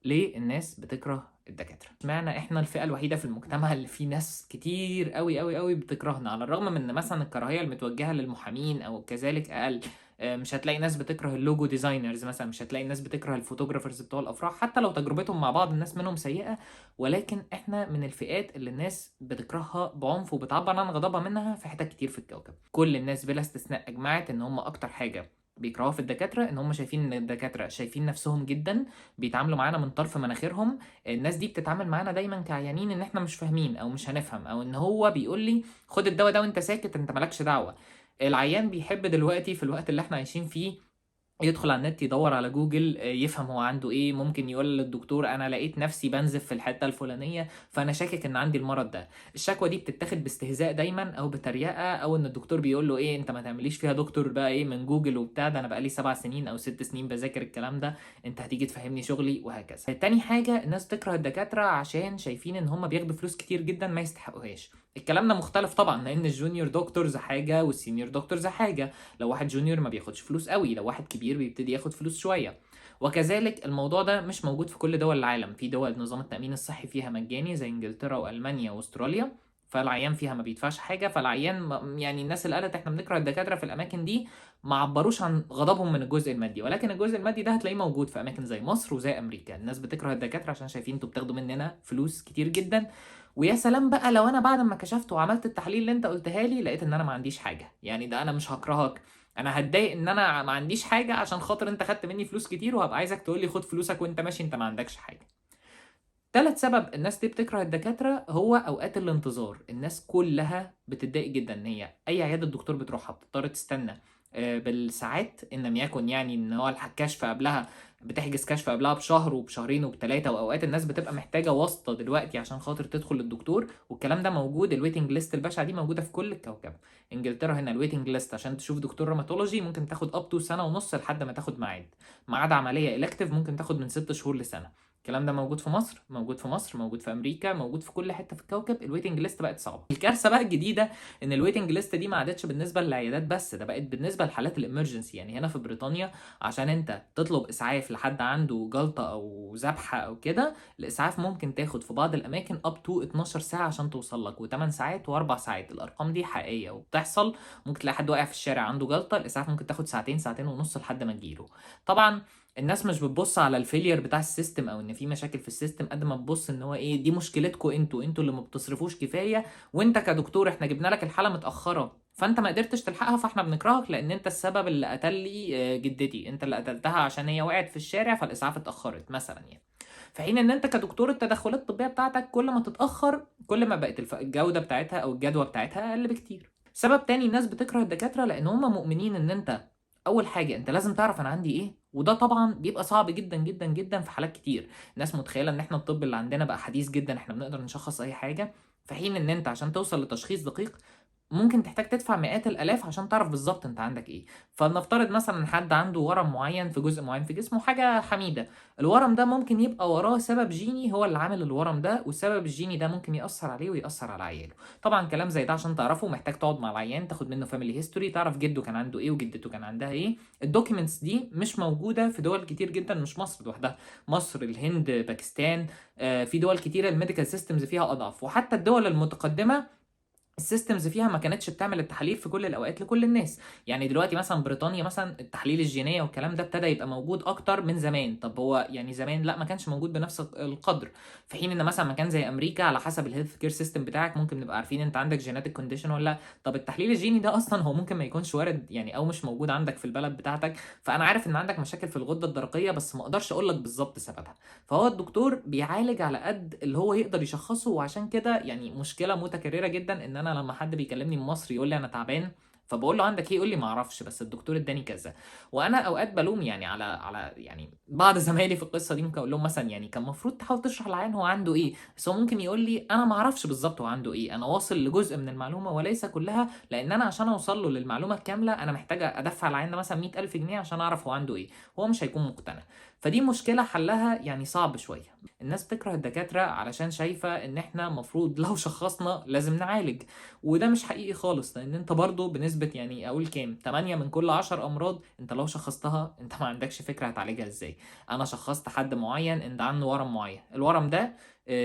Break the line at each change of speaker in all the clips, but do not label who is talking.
ليه الناس بتكره الدكاترة؟ اشمعنى احنا الفئة الوحيدة في المجتمع اللي فيه ناس كتير قوي قوي قوي بتكرهنا، على الرغم من ان مثلا الكراهية المتوجهة للمحامين او كذلك اقل. مش هتلاقي ناس بتكره اللوجو ديزاينرز مثلا، مش هتلاقي ناس بتكره الفوتوغرافرز بتوع الافراح حتى لو تجربتهم مع بعض الناس منهم سيئة. ولكن احنا من الفئات اللي الناس بتكرهها بعنف وبتعبر عن غضبها منها في حتت كتير في الكوكب. كل الناس بلا استثناء اجمعت ان هم اكتر حاجة بيكرهوها في الدكاترة ان هم شايفين ان الدكاترة شايفين نفسهم جدا، بيتعاملوا معانا من طرف مناخيرهم. الناس دي بتتعامل معانا دايما كعيانين ان احنا مش فاهمين او مش هنفهم، او ان هو بيقول لي خد الدواء ده وانت ساكت انت مالكش دعوة. العيان بيحب دلوقتي في الوقت اللي احنا عايشين فيه يدخل على النت يدور على جوجل، يفهم هو عنده ايه. ممكن يقول للدكتور انا لقيت نفسي بنزف في الحته الفلانيه فانا شاكك ان عندي المرض ده. الشكوى دي بتتاخد باستهزاء دايما او بتريقه، او ان الدكتور بيقول له ايه انت ما تعمليش فيها دكتور بقى ايه من جوجل وبتاع ده، انا بقالي 7 سنين او 6 سنين بذاكر الكلام ده، انت هتيجي تفهمني شغلي وهكذا. تاني حاجه الناس تكره الدكاتره عشان شايفين ان هم بياخدوا فلوس كتير جدا ما يستحقوهاش. الكلام ده مختلف طبعا، لان الجونيور دكتورز حاجه والسينيور دكتورز حاجه. لو واحد جونيور ما بياخدش فلوس قوي، لو واحد كبير بيبتدي ياخد فلوس شويه. وكذلك الموضوع ده مش موجود في كل دول العالم. في دول نظام التأمين الصحي فيها مجاني زي انجلترا وألمانيا واستراليا، فالعيان فيها ما بيدفعش حاجه. فالعيان يعني الناس اللي قالت احنا بنكره الدكاتره في الاماكن دي ما عبروش عن غضبهم من الجزء المادي، ولكن الجزء المادي ده هتلاقيه موجود في اماكن زي مصر وزي امريكا. الناس بتكره الدكاتره عشان شايفين انتوا بتاخدوا مننا فلوس كتير جدا. ويا سلام بقى لو انا بعد ما كشفت وعملت التحاليل اللي انت قلتها لي لقيت ان انا ما عنديش حاجه، يعني ده انا مش هكرهك، انا هتضايق ان انا ما عنديش حاجه عشان خاطر انت خدت مني فلوس كتير، وهبقى عايزك تقول لي خد فلوسك وانت ماشي انت ما عندكش حاجه. تالت سبب الناس دي بتكره الدكاترة هو أوقات الانتظار. الناس كلها بتتضايق جدا إن هي أي عيادة الدكتور بتروحها بتضطر تستنى بالساعات، إن لم يكن يعني إن هو الكشف قبلها بتحجز كشف قبلها بشهر وبشهرين وبتلاتة. وأوقات الناس بتبقى محتاجة واسطة دلوقتي عشان خاطر تدخل للدكتور، والكلام ده موجود. الويتنج ليست البشعة دي موجودة في كل الكوكب. إنجلترا هنا الويتنج ليست عشان تشوف دكتور روماتولوجي ممكن تاخد أب تو سنة ونص لحد ما تاخد ميعاد عملية إلكتيف ممكن تاخد من 6 شهور لسنة. الكلام ده موجود في مصر، موجود في مصر، موجود في امريكا، موجود في كل حته في الكوكب. الويتنج ليست بقت صعبه. الكارثه بقى الجديده ان الويتنج ليست دي ما عادتش بالنسبه للعيادات بس، ده بقت بالنسبه لحالات الامرجنسي. يعني هنا في بريطانيا عشان انت تطلب اسعاف لحد عنده جلطه او ذبحه او كده، الاسعاف ممكن تاخد في بعض الاماكن اب تو 12 ساعه عشان توصل لك، و8 ساعات و4 ساعات. الارقام دي حقيقيه وبتحصل. ممكن تلاقي حد واقع في الشارع عنده جلطه، الاسعاف ممكن تاخد ساعتين ساعتين ونص لحد ما تجيله. طبعا الناس مش بتبص على الفيلير بتاع السيستم او ان في مشاكل في السيستم، قد ما تبص ان هو ايه دي مشكلتكم انتوا اللي ما بتصرفوش كفايه، وانت كدكتور احنا جبنا لك الحاله متاخره فانت ما قدرتش تلحقها فاحنا بنكرهك لان انت السبب اللي قتل لي جدتي، انت اللي قتلتها عشان هي وقعت في الشارع فالاسعاف اتاخرت مثلا يعني. في حين ان انت كدكتور التدخلات الطبيه بتاعتك كل ما تتاخر كل ما بقت الجوده بتاعتها او الجدوى بتاعتها اقل بكتير. سبب تاني الناس بتكره الدكاتره لان هم مؤمنين ان انت اول حاجه انت لازم تعرف انا عندي ايه، وده طبعا بيبقى صعب جدا جدا جدا في حالات كتير. الناس متخيله ان احنا الطب اللي عندنا بقى حديث جدا، احنا بنقدر نشخص اي حاجه، في حين ان انت عشان توصل لتشخيص دقيق ممكن تحتاج تدفع مئات الالاف عشان تعرف بالظبط انت عندك ايه. فلنفترض مثلا حد عنده ورم معين في جزء معين في جسمه، حاجه حميده، الورم ده ممكن يبقى وراه سبب جيني هو اللي عامل الورم ده، والسبب الجيني ده ممكن يأثر عليه ويأثر على عياله. طبعا كلام زي ده عشان تعرفه محتاج تقعد مع العيان تاخد منه فاميلي هيستوري، تعرف جده كان عنده ايه وجدته كان عندها ايه. الدوكيومنتس دي مش موجوده في دول كتير جدا، مش مصر لوحدها، مصر، الهند، باكستان، في دول كتيره الميديكال سيستمز فيها اضعف. وحتى الدول المتقدمه السيستمز فيها ما كانتش بتعمل التحاليل في كل الاوقات لكل الناس. يعني دلوقتي مثلا بريطانيا مثلا التحاليل الجينيه والكلام ده ابتدى يبقى موجود اكتر من زمان. طب هو يعني زمان لا ما كانش موجود بنفس القدر، في حين ان مثلا مكان زي امريكا على حسب الهيلث كير سيستم بتاعك ممكن نبقى عارفين انت عندك جيناتيك كونديشن ولا لا. طب التحليل الجيني ده اصلا هو ممكن ما يكونش وارد يعني او مش موجود عندك في البلد بتاعتك، فانا عارف ان عندك مشاكل في الغده الدرقيه بس ما اقدرش اقول لك بالظبط سببها. فهو الدكتور بيعالج على قد اللي هو يقدر يشخصه. وعشان كده يعني مشكله متكرره جدا ان انا لما حد بيكلمني من مصر يقول لي انا تعبان فبقول له عندك ايه، يقول لي ما اعرفش بس الدكتور اداني كذا. وانا اوقات بلوم يعني على يعني بعض زمايلي في القصه دي، ممكن اقول لهم مثلا يعني كان المفروض تحاول تشرح للعيان هو عنده ايه، بس هو ممكن يقول لي انا ما اعرفش بالظبط هو عنده ايه، انا واصل لجزء من المعلومه وليس كلها، لان انا عشان اوصل له للمعلومه الكامله انا محتاج ادفع العيان ده مثلا 100,000 جنيه عشان اعرف هو عنده ايه، هو مش هيكون مقتنع. فدي مشكلة حلها يعني صعب شوية. الناس بتكره الدكاترة علشان شايفة ان احنا مفروض لو شخصنا لازم نعالج، وده مش حقيقي خالص، لان انت برضو بنسبة يعني اقول كام 8 من كل 10 امراض انت لو شخصتها انت ما عندكش فكرة هتعالجها ازاي. انا شخصت حد معين ان ده عنده ورم معين، الورم ده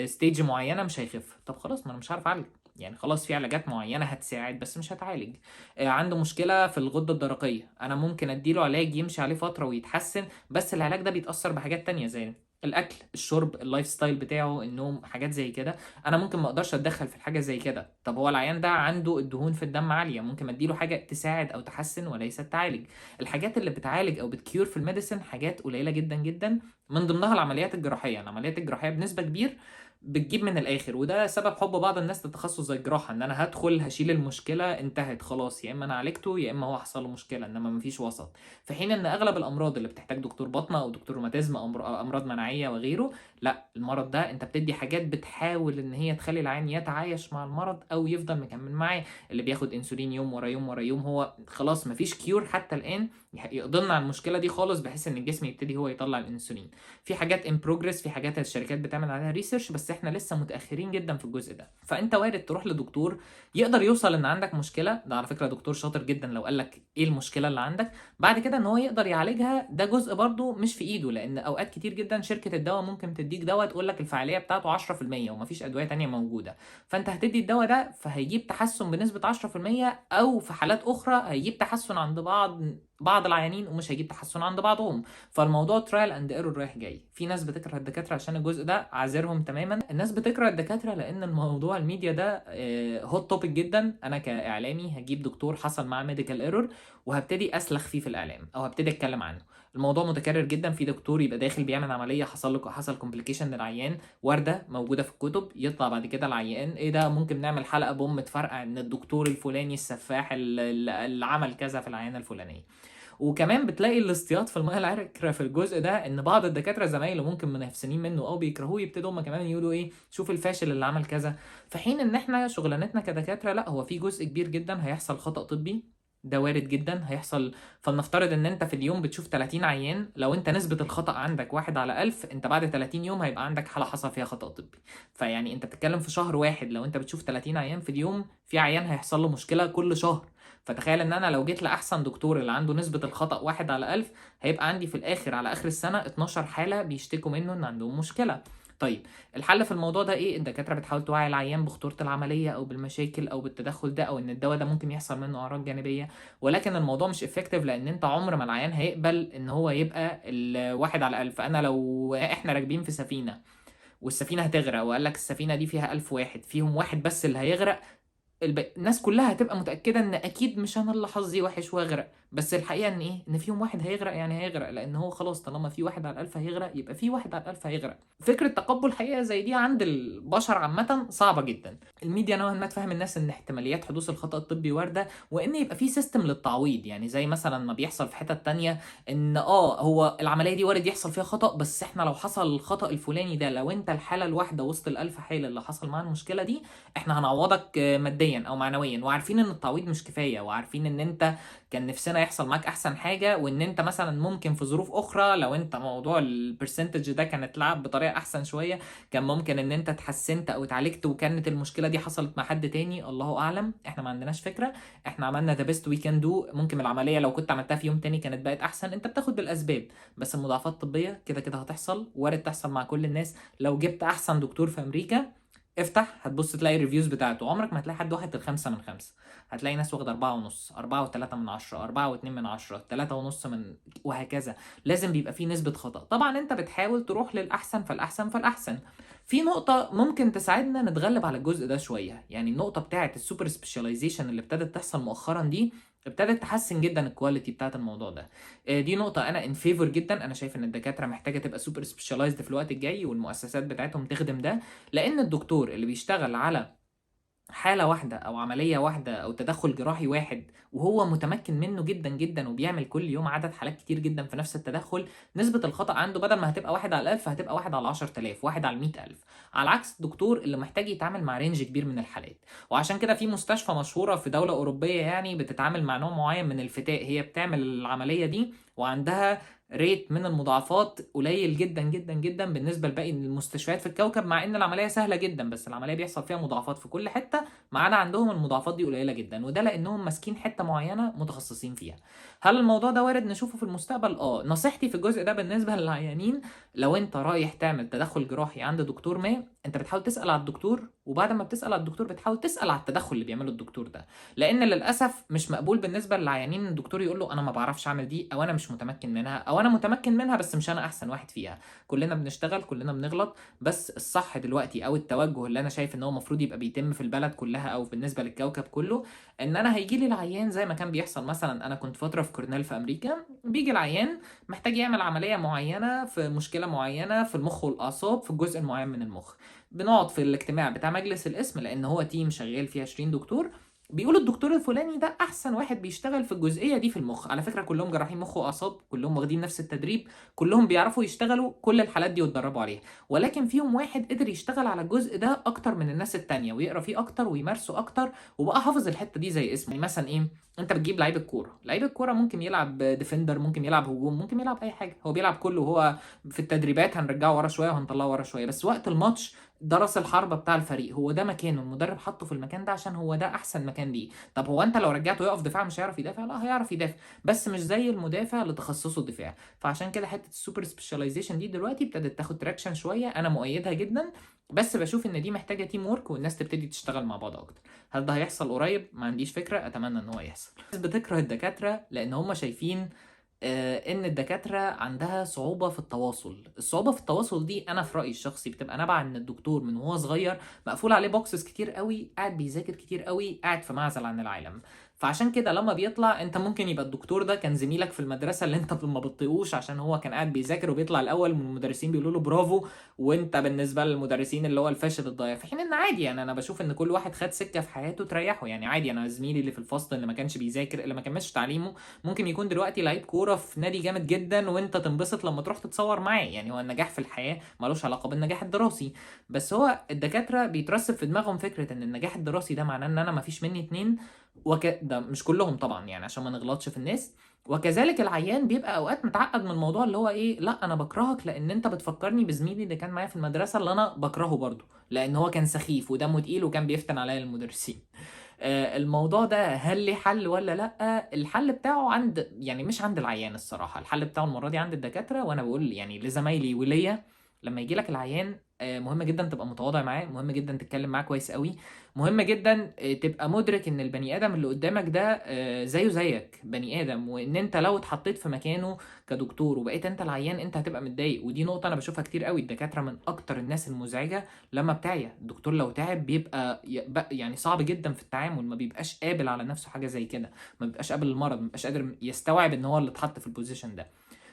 ستيج معينة مش هيخف، طب خلاص ما انا مش عارف اعالج، يعني خلاص في علاجات معينة هتساعد بس مش هتعالج. عنده مشكلة في الغدة الدرقية، انا ممكن اديله علاج يمشي عليه فترة ويتحسن، بس العلاج ده بيتأثر بحاجات تانية زي الاكل، الشرب، اللايف ستايل بتاعه، النوم، حاجات زي كده. انا ممكن ما اقدرش اتدخل في الحاجه زي كده. طب هو العيان ده عنده الدهون في الدم عاليه، ممكن اديله حاجه تساعد او تحسن وليست تعالج. الحاجات اللي بتعالج او بتكيور في الميديسن حاجات قليله جدا جدا، من ضمنها العمليات الجراحيه. العمليات الجراحيه بنسبه كبير بتجيب من الاخر، وده سبب حب بعض الناس للتخصص زي الجراحه، ان انا هدخل هشيل المشكله انتهت خلاص، يا اما انا عالجته يا اما هو حصل له مشكله، انما مفيش وسط. في حين ان اغلب الامراض اللي بتحتاج دكتور باطنه او دكتور روماتيزم او امراض مناعيه وغيره، لا، المرض ده انت بتدي حاجات بتحاول ان هي تخلي العيان يتعايش مع المرض او يفضل مكمل معاه. اللي بياخد انسولين يوم ورا يوم ورا يوم هو خلاص مفيش كيور حتى الان يقضلنا على المشكله دي خالص، بحيث ان الجسم يبتدي هو يطلع الانسولين. في حاجات ان بروجريس، في حاجات الشركات بتعمل عليها ريسيرش، بس احنا لسه متاخرين جدا في الجزء ده. فانت وارد تروح لدكتور يقدر يوصل ان عندك مشكله، ده على فكره دكتور شاطر جدا لو قال لك ايه المشكله اللي عندك، بعد كده ان هو يقدر يعالجها ده جزء برضو مش في ايده، لان اوقات كتير جدا شركه الدواء ممكن تديك دواء تقول لك الفعاليه بتاعته 10% ومفيش ادويه تانية موجوده، فانت هتدي الدواء ده فهيجيب تحسن بنسبه 10%، او في حالات اخرى هيجيب تحسن عند بعض العيانين ومش هيجيب تحسن عند بعضهم. فالموضوع ترايل اند ايرور رايح جاي. في ناس بتكره الدكاتره عشان الجزء ده، عذرهم تماما. الناس بتكره الدكاتره لان الموضوع الميديا ده هوت توبيك جدا. انا كاعلامي هجيب دكتور حصل معاه ميديكال ايرور وهبتدي اسلخ فيه في الاعلام او هبتدي اتكلم عنه. الموضوع متكرر جدا، في دكتور يبقى داخل بيعمل عمليه حصل كومبليكيشن للعيان، وارده موجوده في الكتب، يطلع بعد كده العيان ايه ده، ممكن نعمل حلقه بوم تفرقع ان الدكتور الفلاني السفاح اللي عمل كذا في العيانه الفلانيه. وكمان بتلاقي الاصطياد في الميه العكره في الجزء ده، ان بعض الدكاتره زمايله ممكن منافسين منه او بيكرهوه يبتدوا هم كمان يقولوا ايه، شوف الفاشل اللي عمل كذا. في حين ان احنا شغلانتنا كدكاتره لا، هو في جزء كبير جدا هيحصل خطأ طبي، ده وارد جدا هيحصل. فلنفترض ان انت في اليوم بتشوف 30 عيان، لو انت نسبة الخطأ عندك 1/1000، انت بعد 30 يوم هيبقى عندك حالة حصل فيها خطأ طبي. فيعني انت بتتكلم في شهر واحد، لو انت بتشوف 30 عيان في اليوم، في عيان هيحصل له مشكلة كل شهر. فتخيل ان انا لو جيت لاحسن دكتور اللي عنده نسبة الخطأ 1/1000، هيبقى عندي في الاخر على اخر السنة 12 حالة بيشتكوا منه ان عندهم مشكلة. طيب الحل في الموضوع ده ايه؟ الدكاتره بتحاول توعي العيان بخطوره العمليه او بالمشاكل او بالتدخل ده، او ان الدواء ده ممكن يحصل منه اعراض جانبيه، ولكن الموضوع مش افكتيف، لان انت عمر ما العيان هيقبل ان هو يبقى ال1/1000. انا لو احنا راكبين في سفينه والسفينه هتغرق، وقال لك السفينه دي فيها 1000 واحد، فيهم واحد بس اللي هيغرق، الناس كلها هتبقى متأكدة ان اكيد مش انا اللي حظي وحش واغرق، بس الحقيقة ان ايه، ان فيهم واحد هيغرق، يعني هيغرق لان هو خلاص طالما في 1/1000 هيغرق يبقى في 1/1000 هيغرق. فكرة تقبل حقيقة زي دي عند البشر عامة صعبة جدا. الميديا نوعا ما تفهم الناس ان احتماليات حدوث الخطأ الطبي واردة، وان يبقى في سيستم للتعويض، يعني زي مثلا ما بيحصل في حتت تانية، ان هو العملية دي وارد يحصل فيها خطأ، بس احنا لو حصل الخطأ الفلاني ده، لو انت الحالة الواحدة وسط ال1000 حالة اللي حصل معاها المشكلة دي، احنا هنعوضك ماديا او معنويا، وعارفين ان التعويض مش كفايه، وعارفين ان انت كان نفسنا يحصل معاك احسن حاجه، وان انت مثلا ممكن في ظروف اخرى لو انت موضوع البرسنتج ده كان اتلعب بطريقه احسن شويه، كان ممكن ان انت اتحسنت او اتعالجت وكانت المشكله دي حصلت مع حد تاني، الله اعلم، احنا ما عندناش فكره. احنا عملنا ذا بيست وي كان دو. ممكن العمليه لو كنت عملتها في يوم تاني كانت بقت احسن، انت بتاخد بالاسباب، بس المضاعفات الطبيه كده كده هتحصل، وارد تحصل مع كل الناس. لو جبت احسن دكتور في امريكا افتح هتبص تلاقي الريفيوز بتاعته، عمرك ما هتلاقي حد واخد ال5/5، هتلاقي ناس واخد 4.5، 4.3/10، 4.2/10، 3.5 وهكذا. لازم بيبقى فيه نسبة خطأ. طبعا انت بتحاول تروح للأحسن فالأحسن فالأحسن. في نقطة ممكن تساعدنا نتغلب على الجزء ده شوية، يعني النقطة بتاعة السوبر سبيشاليزيشن اللي ابتدت تحصل مؤخرا دي، ابتدت تحسن جدا الكواليتي بتاعت الموضوع ده. دي نقطة أنا إن فيفور جدا. أنا شايف إن الدكاترة محتاجة تبقى سوبر سبيشاليزد في الوقت الجاي، والمؤسسات بتاعتهم تخدم ده، لان الدكتور اللي بيشتغل على حالة واحدة أو عملية واحدة أو تدخل جراحي واحد وهو متمكن منه جدا جدا وبيعمل كل يوم عدد حالات كتير جدا في نفس التدخل، نسبة الخطأ عنده بدل ما هتبقى 1/1000 هتبقى 1/10,000، 1/100,000، على عكس الدكتور اللي محتاج يتعامل مع رينج كبير من الحالات. وعشان كده في مستشفى مشهورة في دولة أوروبية يعني بتتعامل مع نوع معين من الفتاء، هي بتعمل العملية دي وعندها ريت من المضاعفات قليل جدا جدا جدا بالنسبه لباقي المستشفيات في الكوكب، مع ان العمليه سهله جدا بس العمليه بيحصل فيها مضاعفات في كل حته، معانا عندهم المضاعفات دي قليله جدا، وده لانهم ماسكين حته معينه متخصصين فيها. هل الموضوع ده وارد نشوفه في المستقبل؟ نصيحتي في الجزء ده بالنسبه للعيانين، لو انت رايح تعمل تدخل جراحي عند دكتور ما، انت بتحاول تسال على الدكتور، وبعد ما بتسال على الدكتور بتحاول تسال على التدخل اللي بيعمله الدكتور ده، لان للاسف مش مقبول بالنسبه للعيانين ان الدكتور يقول له انا ما بعرفش اعمل دي، او انا مش متمكن منها، او انا متمكن منها بس مش انا احسن واحد فيها. كلنا بنشتغل، كلنا بنغلط، بس الصح دلوقتي او التوجه اللي انا شايف ان هو المفروض يبقى بيتم في البلد كلها او بالنسبه للكوكب كله، ان انا هيجي لي العيان زي ما كان بيحصل. مثلا انا كنت فتره في كورنيل في امريكا، بيجي العيان محتاج يعمل عمليه معينه في مشكله معينه في المخ والاعصاب في الجزء المعين من المخ، بنقعد في الاجتماع بتاع مجلس القسم لان هو تيم شغال فيه 20 دكتور، بيقولوا الدكتور الفلاني ده احسن واحد بيشتغل في الجزئيه دي في المخ، على فكره كلهم جراحين مخ واعصاب، كلهم واخدين نفس التدريب، كلهم بيعرفوا يشتغلوا كل الحالات دي ويتدربوا عليها، ولكن فيهم واحد قدر يشتغل على الجزء ده اكتر من الناس التانية ويقرا فيه اكتر ويمارسه اكتر، وبقى حافظ الحته دي زي اسمه. يعني مثلا ايه، انت بتجيب لعيب الكوره، لعيب الكوره ممكن يلعب ديفندر، ممكن يلعب هجوم، ممكن يلعب اي حاجه، هو بيلعب كله، وهو في التدريبات هنرجعه ورا شويه وهنطلعه ورا شويه، بس وقت الماتش ده راس الحربة بتاع الفريق، هو ده مكانه، المدرب حطه في المكان ده عشان هو ده احسن مكان ليه. طب هو انت لو رجعته يقف دفاع مش هيعرف يدافع؟ لا هيعرف يدافع، بس مش زي المدافع اللي تخصصه الدفاع. فعشان كده حته السوبر سبيشاليزيشن دي دلوقتي ابتدت تاخد تراكشن شويه، انا مؤيدها جدا، بس بشوف ان دي محتاجه تيم وورك والناس تبتدي تشتغل مع بعض اكتر. هل ده هيحصل قريب؟ ما عنديش فكره، اتمنى ان هو يحصل. الناس بتكره الدكاتره لان هم شايفين ان الدكاتره عندها صعوبه في التواصل. الصعوبه في التواصل دي انا في رايي الشخصي بتبقى نابعه ان الدكتور من وهو صغير مقفول عليه بوكسز كتير قوي، قاعد بيذاكر كتير قوي، قاعد في معزل عن العالم. فعشان كده لما بيطلع، انت ممكن يبقى الدكتور ده كان زميلك في المدرسه اللي انت ما بتطيقوش عشان هو كان قاعد بيذاكر وبيطلع الاول من المدرسين بيقولوا له برافو، وانت بالنسبه للمدرسين اللي هو الفاشل الضايع، في حين ان عادي. يعني انا بشوف ان كل واحد خد سكه في حياته تريحه، يعني عادي. انا زميلي اللي في الفصل اللي ما كانش بيذاكر، اللي ما كملش تعليمه، ممكن يكون دلوقتي لعيب كوره في نادي جامد جدا، وانت تنبسط لما تروح تتصور معاه. يعني هو النجاح في الحياه ملوش علاقه بالنجاح الدراسي، بس هو الدكاتره بيترسب في دماغهم فكره ان النجاح الدراسي ده معناه ان انا ما فيش مني اتنين، ده مش كلهم طبعا يعني عشان ما نغلطش في الناس. وكذلك العيان بيبقى اوقات متعقد من الموضوع اللي هو ايه، لا انا بكرهك لان انت بتفكرني بزميلي اللي كان معايا في المدرسه اللي انا بكرهه برضه، لان هو كان سخيف ودمه تقيل وكان بيفتن عليا المدرسين. الموضوع ده هل ليه حل ولا لا؟ الحل بتاعه عند، يعني مش عند العيان الصراحه، الحل بتاعه المره دي عند الدكاتره. وانا بقول يعني لزمايلي وليا، لما يجي لك العيان مهم جدا تبقى متواضع معاه، مهم جدا تتكلم معاه كويس قوي، مهم جدا تبقى مدرك ان البني ادم اللي قدامك ده زيه زيك بني ادم، وان انت لو اتحطيت في مكانه كدكتور وبقيت انت العيان انت هتبقى متضايق. ودي نقطه انا بشوفها كتير قوي، الدكاتره من اكتر الناس المزعجه لما بتعيا. الدكتور لو تعب بيبقى يعني صعب جدا في التعامل، ما بيبقاش قابل على نفسه حاجه زي كده، ما بيبقاش قابل المرض، ما بيبقاش قادر يستوعب ان هو اللي اتحط في البوزيشن ده.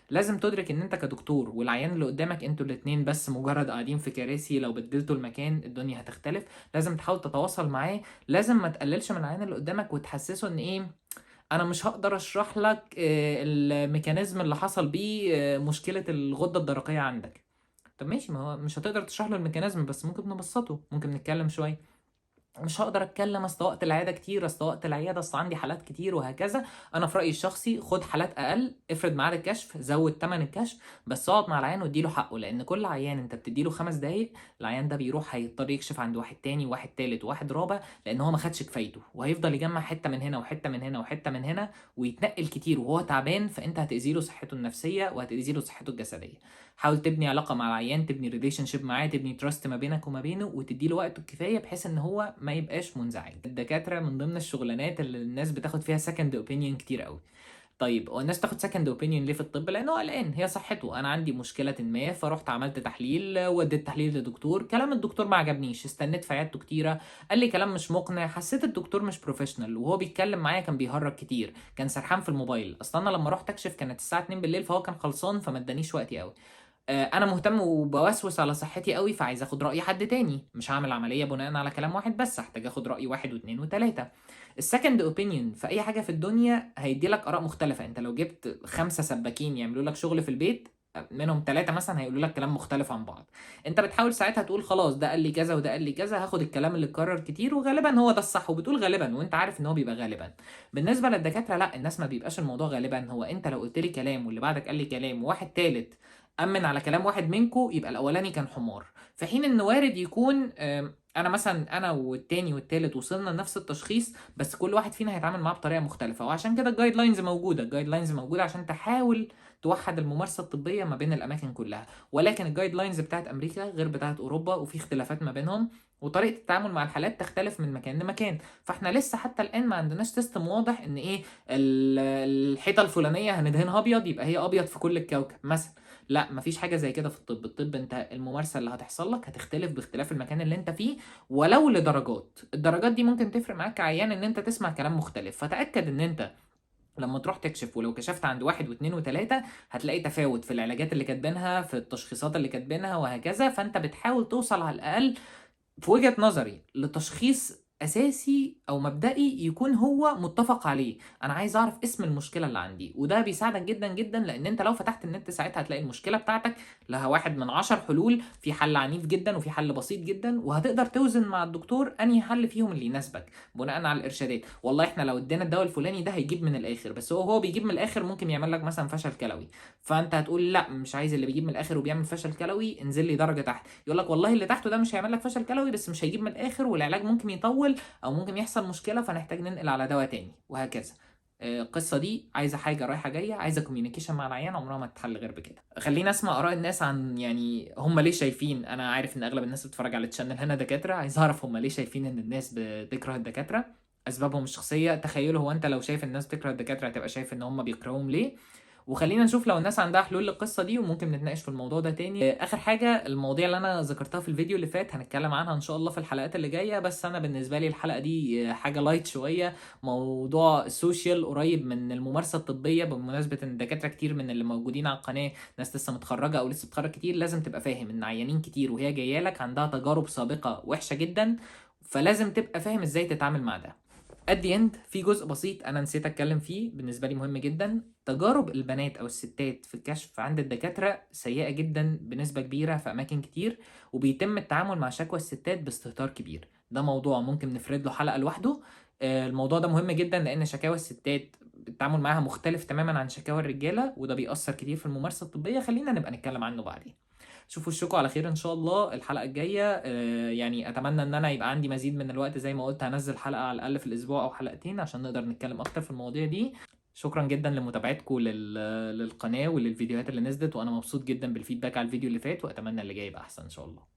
لازم تدرك ان انت كدكتور والعيان اللي قدامك انتوا الاتنين بس مجرد قاعدين في كراسي، لو بدلتوا المكان الدنيا هتختلف. لازم تحاول تتواصل معاه، لازم ما تقللش من العيان اللي قدامك وتحسسه ان ايه، انا مش هقدر اشرح لك الميكانيزم اللي حصل بيه مشكلة الغدة الدرقية عندك. طب ماشي، ما هو مش هتقدر تشرح له الميكانيزم بس ممكن نبسطه، ممكن نتكلم شوية. مش هقدر اتكلم اصل وقت العياده كتير، اصل وقت العياده اصل عندي حالات كتير وهكذا. انا في رايي الشخصي خد حالات اقل، افرض ميعاد الكشف، زود ثمن الكشف، بس اقعد مع العيان واديله حقه، لان كل عيان انت بتديله 5 دقايق العيان ده بيروح هيضطر يكشف عند واحد تاني وواحد تالت وواحد رابع، لان هو ما خدش كفايته، وهيفضل يجمع حته من هنا وحته من هنا وحته من هنا ويتنقل كتير وهو تعبان، فانت هتاذي له صحته النفسيه وهتاذي له صحته الجسديه. حاول تبني علاقه مع العيان، تبني ريليشن شيب معاه، تبني تراست ما بينك وما بينه، وتدي له وقته الكفايه بحيث ان هو ما يبقاش منزعج. الدكاتره من ضمن الشغلانات اللي الناس بتاخد فيها سكند اوبينيون كتير قوي. طيب هو الناس تاخد سكند اوبينيون ليه في الطب؟ لانه قلقان، هي صحته، انا عندي مشكله ما فرحت عملت تحليل وديت تحليل لدكتور، كلام الدكتور ما عجبنيش، استنيت في عيادته كتيره، قال لي كلام مش مقنع، حسيت الدكتور مش بروفيشنال، وهو بيتكلم معايا كان بيهرج كتير، كان سرحان في الموبايل. اصلا انا لما رحت اكشف كانت الساعه 2 بالليل فهو كان خلصان فما ادانيش وقتي قوي. انا مهتم وبوسوس على صحتي قوي، فعايز اخد راي حد تاني، مش هعمل عمليه بناء على كلام واحد بس، هحتاج اخد راي واحد واثنين وثلاثه. السكند اوبينيون في اي حاجه في الدنيا هيدي لك اراء مختلفه. انت لو جبت 5 سباكين يعملوا لك شغل في البيت منهم 3 مثلًا هيقولوا لك كلام مختلف عن بعض. أنت بتحاول ساعتها تقول خلاص ده قال لي كذا وده قال لي كذا، هاخد الكلام اللي اتكرر كتير وغالبًا هو ده الصح، وبتقول غالبًا وأنت عارف إن هو بيبقى غالبًا. بالنسبة للدكاترة لأ، الناس ما بيبقاش الموضوع غالبًا، هو أنت لو قُلت لي كلام واللي بعدك قال لي كلام وواحد تالت أمِّن على كلام واحد منكم، يبقى الأولاني كان حمار. في حين إن وارد يكون أنا مثلًا أنا والتاني والتالت وصلنا لنفس التشخيص، بس كل واحد فينا هيتعامل معاه بطريقة مختلفة، وعشان كده الguidelines موجودة، الguidelines موجودة عشان تحاول توحّد الممارسة الطبية ما بين الأماكن كلها، ولكن الguidelines بتاعة أمريكا غير بتاعة أوروبا، وفي اختلافات ما بينهم، وطريقة التعامل مع الحالات تختلف من مكان لمكان. فإحنا لسه حتى الآن ما عندناش system واضح إن إيه الحيطة الفلانية هندهنها أبيض يبقى هي أبيض في كل الكوكب مثلًا. لأ، ما فيش حاجة زي كده في الطب. الطب أنت الممارسة اللي هتحصل لك هتختلف باختلاف المكان اللي أنت فيه، ولو لدرجات. الدرجات دي ممكن تفرق معاك كعيان إن أنت تسمع كلام مختلف، فتأكد إن أنت لمّا تروح تكشف ولو كشفت عند 1 و2 و3 هتلاقي تفاوت في العلاجات اللي كاتبينها، في التشخيصات اللي كاتبينها وهكذا، فأنت بتحاول توصل على الأقل في وجهة نظري لتشخيص أساسي أو مبدئي يكون هو متّفق عليه. أنا عايز أعرف اسم المشكلة اللي عندي، وده بيساعدك جدًا، جدًا، لإن أنت لو فتحت النت ساعتها هتلاقي المشكلة بتاعتك لها 1 من 10 حلول، في حل عنيف جدًا وفي حل بسيط جدًا، وهتقدر توزن مع الدكتور أنهي حل فيهم اللي يناسبك بناءً على الإرشادات. والله إحنا لو ادّينا الدوا الفلاني ده هيجيب من الآخر، بس هو بيجيب من الآخر ممكن يعمل لك مثلًا فشل كلوي، فأنت هتقول لأ مش عايز اللي بيجيب من الآخر وبيعمل فشل كلوي، انزل لي درجة تحت. يقول لك والله اللي تحته ده مش هيعمل لك فشل كلوي بس مش هيجيب من الآخر والعلاج ممكن يطوّل أو ممكن يحصل مشكلة فنحتاج ننقل على دوا تاني وهكذا. القصة دي عايزة حاجة رايحة جاية، عايزة communication مع العيان عمرها ما هتتحل غير بكده. خلّيني أسمع آراء الناس عن يعني هم ليه شايفين. أنا عارف إن أغلب الناس بتتفرج على الchannel هنا دكاترة، عايز أعرف هم ليه شايفين إن الناس بتكره الدكاترة، أسبابهم الشخصية. تخيّلوا هو أنت لو شايف الناس بتكره الدكاترة هتبقى شايف إن هم بيكرهوهم ليه؟ وخلّينا نشوف لو الناس عندها حلول للقصة دي وممكن نتناقش في الموضوع ده تاني. آخر حاجة المواضيع اللي أنا ذكرتها في الفيديو اللي فات هنتكلم عنها إن شاء الله في الحلقات اللي جاية، بس أنا بالنسبة لي الحلقة دي حاجة light شوية، موضوع social قريب من الممارسة الطبية، بمناسبة إن دكاترة كتير من اللي موجودين على القناة ناس لسه متخرّجة أو لسه بتتخرّج كتير. لازم تبقى فاهم إن عيانين كتير وهي جاية لك عندها تجارب سابقة وحشة جدًا، فلازم تبقى فاهم إزاي تتعامل مع ده. at the end في جزء بسيط أنا نسيت أتكلم فيه بالنسبة لي مهم جدًا. تجارب البنات أو الستات في الكشف عند الدكاترة سيئة جدًا بنسبة كبيرة في أماكن كتير، وبيتم التعامل مع شكوى الستات باستهتار كبير. ده موضوع ممكن نفرد له حلقة لوحده. الموضوع ده مهم جدًا لإن شكاوى الستات التعامل معاها مختلف تمامًا عن شكاوى الرجالة، وده بيأثّر كتير في الممارسة الطبية. خلّينا نبقى نتكلم عنه بعدين. اشوفوا وشكم على خير ان شاء الله الحلقه الجايه. يعني اتمنى ان انا يبقى عندي مزيد من الوقت، زي ما قلت هنزل حلقه على الاقل في الاسبوع او حلقتين عشان نقدر نتكلم اكتر في المواضيع دي. شكرا جدا لمتابعتكم للقناه وللفيديوهات اللي نزلت، وانا مبسوط جدا بالفيدباك على الفيديو اللي فات، واتمنى اللي جاي يبقى احسن ان شاء الله.